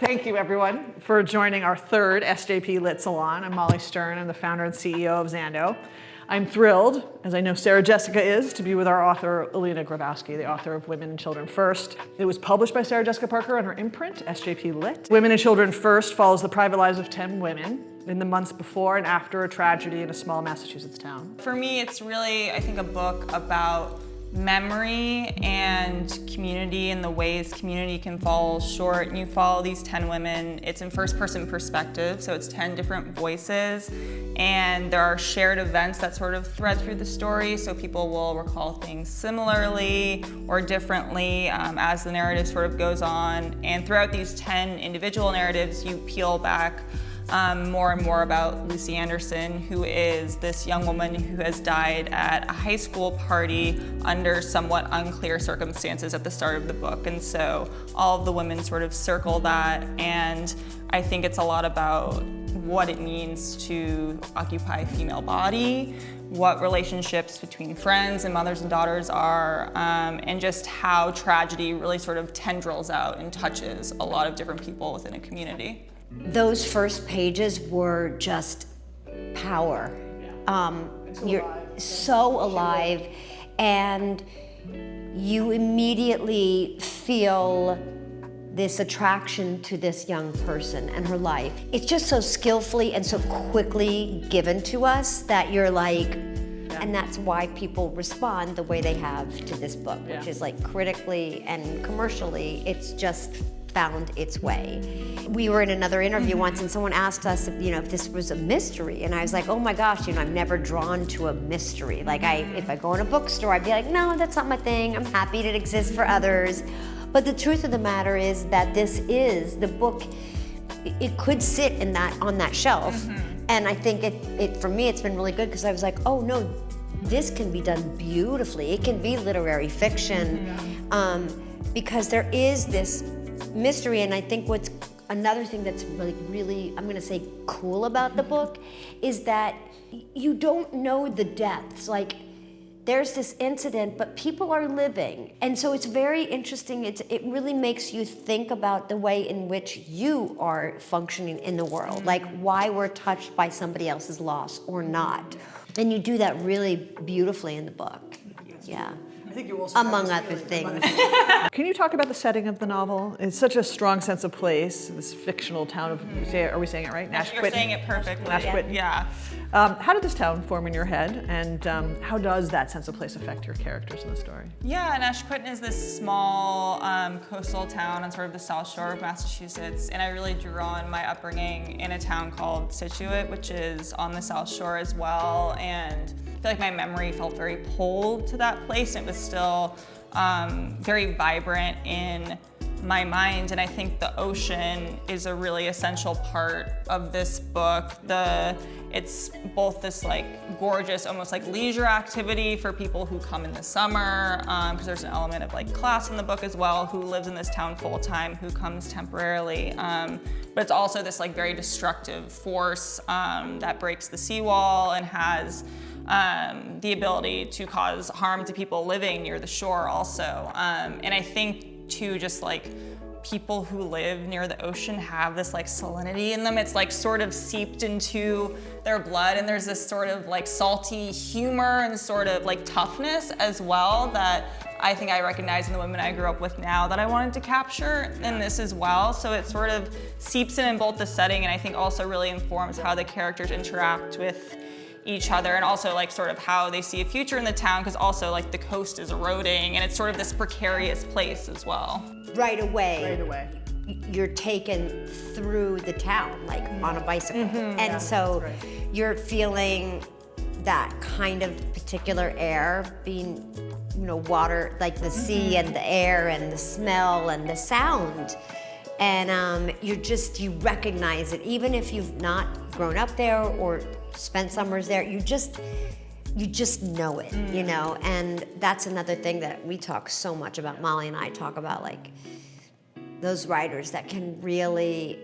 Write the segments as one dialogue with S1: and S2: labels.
S1: Thank you, everyone, for joining our third SJP Lit Salon. I'm Molly Stern. I'm the founder and CEO of Zando. I'm thrilled, as I know Sarah Jessica is, to be with our author, Alina Grabowski, the author of Women and Children First. It was published by Sarah Jessica Parker on her imprint, SJP Lit. Women and Children First follows the private lives of 10 women in the months before and after a tragedy in a small Massachusetts town.
S2: For me, it's really, I think, a book about memory and community and the ways community can fall short. And you follow these 10 women. It's in first-person perspective, so it's 10 different voices. And there are shared events that sort of thread through the story, so people will recall things similarly or differently as the narrative sort of goes on. And throughout these 10 individual narratives, you peel back more and more about Lucy Anderson, who is this young woman who has died at a high school party under somewhat unclear circumstances at the start of the book. And so all of the women sort of circle that, and I think it's a lot about what it means to occupy a female body, what relationships between friends and mothers and daughters are, and just how tragedy really sort of tendrils out and touches a lot of different people within a community.
S3: Those first pages were just power. You're so alive, and you immediately feel this attraction to this young person and her life. It's just so skillfully and so quickly given to us that you're like, and that's why people respond the way they have to this book, which is like critically and commercially, it's just found its way. We were in another interview once and someone asked us if this was a mystery, and I was like, oh my gosh, I'm never drawn to a mystery. Like if I go in a bookstore, I'd be like, no, that's not my thing. I'm happy that it exists for others. But the truth of the matter is that this is the book. It could sit on that shelf, and I think it for me it's been really good because I was like, oh no, this can be done beautifully. It can be literary fiction, because there is this mystery. And I think what's another thing that's really, I'm gonna say cool about the book is that you don't know the depths. Like there's this incident, but people are living. And so it's very interesting. It really makes you think about the way in which you are functioning in the world, like why we're touched by somebody else's loss or not. And you do that really beautifully in the book. Yeah.
S1: I think you also
S3: among other things.
S1: Can you talk about the setting of the novel? It's such a strong sense of place, this fictional town of, are we saying it right?
S2: You're saying it perfectly.
S1: Nashquit.
S2: Yeah.
S1: How did this town form in your head, and how does that sense of place affect your characters in the story?
S2: Yeah, Nashquit is this small coastal town on sort of the South Shore of Massachusetts, and I really drew on my upbringing in a town called Scituate, which is on the South Shore as well, and I feel like my memory felt very pulled to that place, and it was still very vibrant in my mind. And I think the ocean is a really essential part of this book. It's both this like gorgeous, almost like leisure activity for people who come in the summer, because there's an element of like class in the book as well, who lives in this town full time, who comes temporarily. But it's also this like very destructive force that breaks the seawall and has the ability to cause harm to people living near the shore also. And I think too, just like people who live near the ocean have this like salinity in them. It's like sort of seeped into their blood, and there's this sort of like salty humor and sort of like toughness as well that I think I recognize in the women I grew up with now that I wanted to capture in this as well. So it sort of seeps in both the setting, and I think also really informs how the characters interact with each other, and also like sort of how they see a future in the town, because also like the coast is eroding and it's sort of this precarious place as well.
S3: Right away. You're taken through the town like on a bicycle. And so you're feeling that kind of particular air being, water, like the sea and the air and the smell and the sound. And you recognize it, even if you've not grown up there or spent summers there, you just know it, and that's another thing that we talk so much about. Molly and I talk about like those writers that can really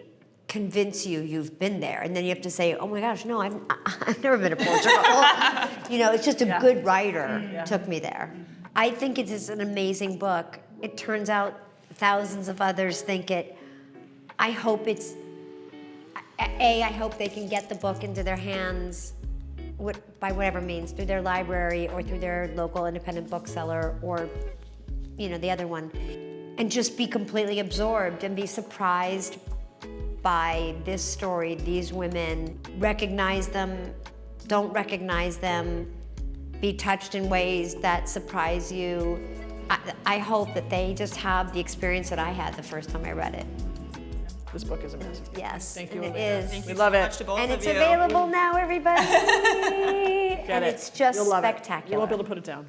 S3: convince you've been there, and then you have to say, oh my gosh, no, I've never been to Portugal. It's just a good writer took me there. I think it is an amazing book. It turns out thousands of others think it. I hope it's, I hope they can get the book into their hands by whatever means, through their library or through their local independent bookseller or, the other one, and just be completely absorbed and be surprised by this story, these women, recognize them, don't recognize them, be touched in ways that surprise you. I hope that they just have the experience that I had the first time I read it.
S1: This book is amazing.
S3: Yes,
S1: Thank you,
S3: and it
S1: Alina.
S3: is.
S2: Thank
S1: We
S2: you
S1: love
S2: so
S1: it.
S2: much to both
S3: And
S2: of
S3: it's
S2: you.
S3: available now, everybody.
S1: Get
S3: And
S1: it.
S3: it's just
S1: You'll love it.
S3: spectacular.
S1: You won't be able to put it down.